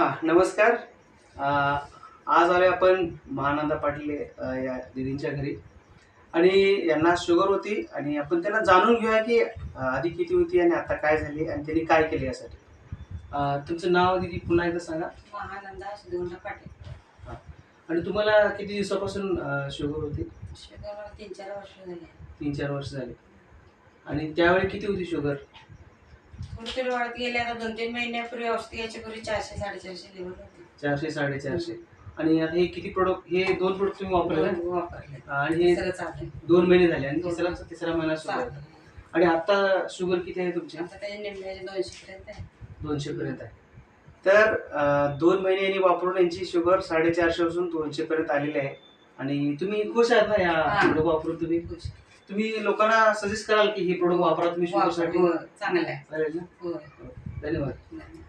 हा नमस्कार. अ, आज आलोय आपण महानंदा पाटील या दीदींच्या घरी आणि यांना शुगर होती आणि आपण त्यांना जाणून घेऊया की आधी किती होती आणि आता काय झाली आणि त्यांनी काय केले यासाठी. तुमचं नाव दीदी पुन्हा एकदा सांगा. महानंदा सुगंधा पाटील. हा. आणि तुम्हाला किती दिवसापासून शुगर होती? शुगर मला 3-4 वर्ष झाली. 3-4 वर्ष झाली. आणि त्यावेळी किती होती शुगर? थोडी थोडी वाढत गेली. आता 2-3 महिन्यापूर्वी औषध घ्यायच्या पूर्वी 400-450 लेवल होती. 400-450. आणि आता हे किती प्रोडक्ट, हे 2 प्रोडक्ट तुम्ही वापरले ना? वापरले. आणि हे तिसरं चालू आहे. 2 महिने झाले आणि तिसरा महिना सुरू चालू आहे. आहे. आणि आता शुगर किती आहे तुमची? आता त्याचे निम्म्याचे 200 पर्यंत आहे. 200 पर्यंत आहे. तर 2 महिने यांनी वापरून यांची शुगर 450 पासून 200 पर्यंत आलेली आहे. आणि तुम्ही खुश आहात ना या हा. प्रोडक्ट वापरून? खुश. तुम्ही लोकांना सजेस्ट कराल की हे प्रोडक्ट वापरा तुम्ही शुगरसाठी? होय, चांगलं आहे. चालेल ना? होय. धन्यवाद. धन्यवाद.